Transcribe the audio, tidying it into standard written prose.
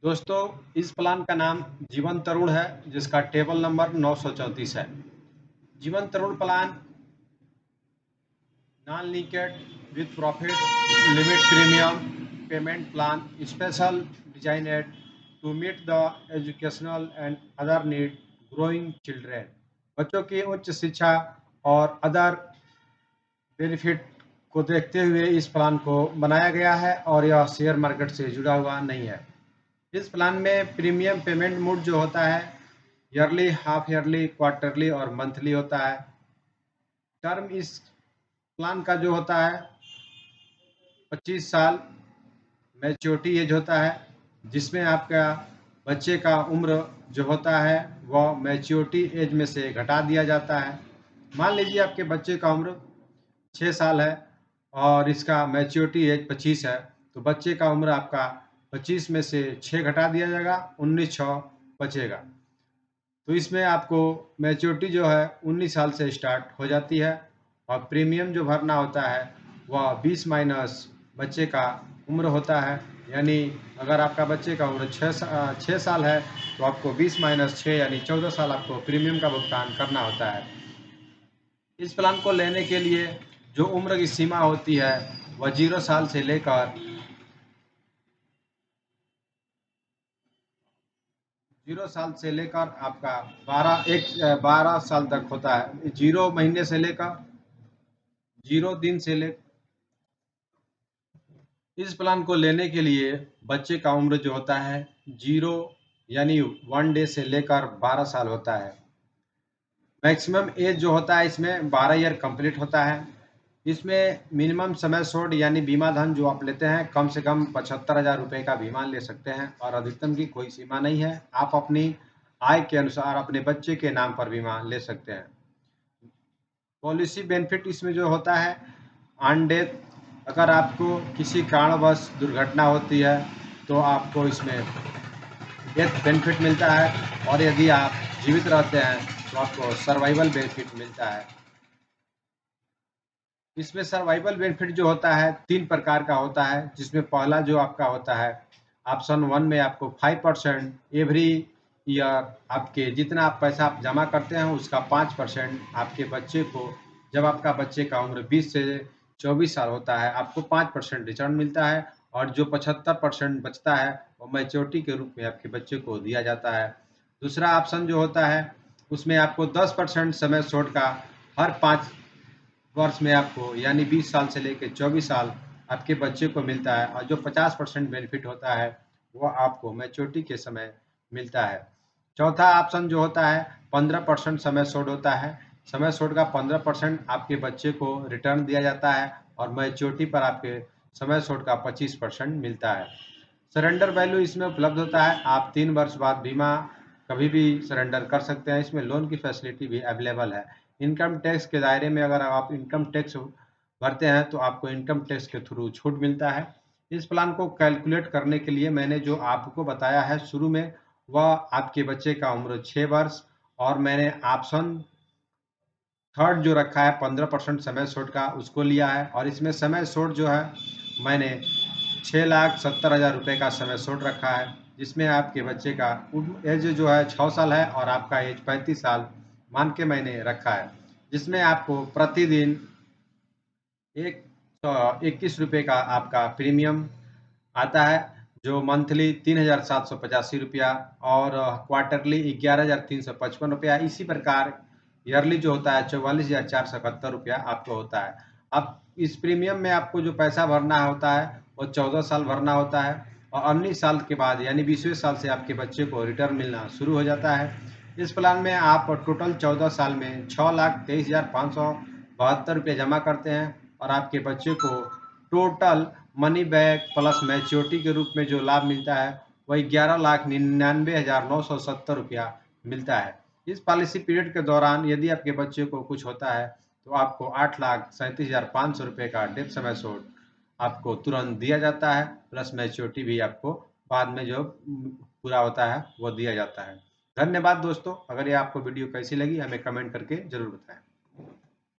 दोस्तों, इस प्लान का नाम जीवन तरुण है, जिसका टेबल नंबर 934 है। Jeevan Tarun plan non linked with profit limit premium payment plan special designed to meet the educational and other need growing children. बच्चों की उच्च शिक्षा और अदर बेनिफिट को देखते हुए इस प्लान को बनाया गया है और यह शेयर मार्केट से जुड़ा हुआ नहीं है। इस प्लान में प्रीमियम पेमेंट मोड जो होता है ईयरली, हाफ ईयरली, क्वार्टरली और मंथली होता है। टर्म इस प्लान का जो होता है 25 साल मैच्योरिटी एज होता है, जिसमें आपका बच्चे का उम्र जो होता है वह मैच्योरिटी एज में से घटा दिया जाता है। मान लीजिए आपके बच्चे का उम्र 6 साल है और इसका मैच्योरिटी एज 25 है, तो बच्चे का उम्र आपका 25 में से 6 घटा दिया जाएगा, 19 बचेगा। तो इसमें आपको मैच्योरिटी जो है 19 साल से स्टार्ट हो जाती है और प्रीमियम जो भरना होता है वह 20 माइनस बच्चे का उम्र होता है। यानी अगर आपका बच्चे का उम्र 6 साल है तो आपको 20 माइनस 6 यानी 14 साल आपको प्रीमियम का भुगतान करना होता है। इस प्लान को लेने के लिए जो उम्र की सीमा होती है वह 0 साल से लेकर 0 साल से लेकर आपका 12 साल तक होता है। 0 महीने से लेकर 0 दिन से ले इस प्लान को लेने के लिए बच्चे का उम्र जो होता है 0 यानी 1 डे से लेकर 12 साल होता है। मैक्सिमम एज जो होता है इसमें 12 ईयर कंप्लीट होता है। इसमें मिनिमम समय सोड यानी बीमा धन जो आप लेते हैं कम से कम 75,000 रुपये का बीमा ले सकते हैं और अधिकतम की कोई सीमा नहीं है। आप अपनी आय के अनुसार अपने बच्चे के नाम पर बीमा ले सकते हैं। पॉलिसी बेनिफिट इसमें जो होता है ऑन डेथ, अगर आपको किसी कारणवश दुर्घटना होती है तो आपको इसमें डेथ बेनिफिट मिलता है और यदि आप जीवित रहते हैं तो आपको सर्वाइवल बेनिफिट मिलता है। इसमें सर्वाइवल बेनिफिट जो होता है 3 प्रकार का होता है, जिसमें पहला जो आपका होता है ऑप्शन 1 में आपको 5% एवरी ईयर, आपके जितना आप पैसा आप जमा करते हैं उसका 5% आपके बच्चे को, जब आपका बच्चे का उम्र 20 से 24 साल होता है आपको 5% रिटर्न मिलता है और जो 75% बचता है वो मैच्योरिटी के रूप में आपके बच्चे को दिया जाता है। दूसरा ऑप्शन जो होता है उसमें आपको 10% समय छोड़ का हर 5 वर्ष में आपको यानी 20 साल से लेकर 24 साल आपके बच्चे को मिलता है और जो 50% बेनिफिट होता है वो आपको मैच्योरिटी के समय मिलता है। चौथा ऑप्शन जो होता है 15% समय छोड़ होता है। समय छोड़ का 15% आपके बच्चे को रिटर्न दिया जाता है और मैच्योरिटी पर आपके समय छोड़ का 25% मिलता है। सरेंडर वैल्यू इसमें उपलब्ध होता है, आप 3 वर्ष बाद बीमा कभी भी सरेंडर कर सकते हैं। इसमें लोन की फैसिलिटी भी अवेलेबल है। इनकम टैक्स के दायरे में अगर आप इनकम टैक्स भरते हैं तो आपको इनकम टैक्स के थ्रू छूट मिलता है। इस प्लान को कैलकुलेट करने के लिए मैंने जो आपको बताया है शुरू में वह आपके बच्चे का उम्र 6 वर्ष और मैंने ऑप्शन थर्ड जो रखा है 15% समय छोड़ का उसको लिया है और इसमें समय छोड़ जो है मैंने 6,70,000 रुपये का समय छोड़ रखा है, जिसमें आपके बच्चे का एज जो है 6 साल है और आपका एज 35 साल मान के मैंने रखा है, जिसमें आपको प्रतिदिन 121 रुपये का आपका प्रीमियम आता है, जो मंथली 3,785 रुपया और क्वार्टरली 11,355 रुपया। इसी प्रकार ईयरली जो होता है 44,471 रुपया आपको होता है। अब इस प्रीमियम में आपको जो पैसा भरना होता है वो 14 साल भरना होता है और 19 साल के बाद यानी 20वें साल से आपके बच्चे को रिटर्न मिलना शुरू हो जाता है। इस प्लान में आप टोटल 14 साल में 6,23,572 रुपये जमा करते हैं और आपके बच्चे को total money back plus maturity के रूप में जो लाभ मिलता है वही 11,99,970 रुपया मिलता है। इस पॉलिसी पीरियड के दौरान यदि आपके बच्चे को कुछ होता है तो आपको 8,37,500 रुपये का डेथ समय छोड़ आपको तुरंत दिया जाता है, प्लस मैच्योरिटी भी आपको बाद में जो पूरा होता है वो दिया जाता है। धन्यवाद दोस्तों, अगर ये आपको वीडियो कैसी लगी हमें कमेंट करके ज़रूर बताएं।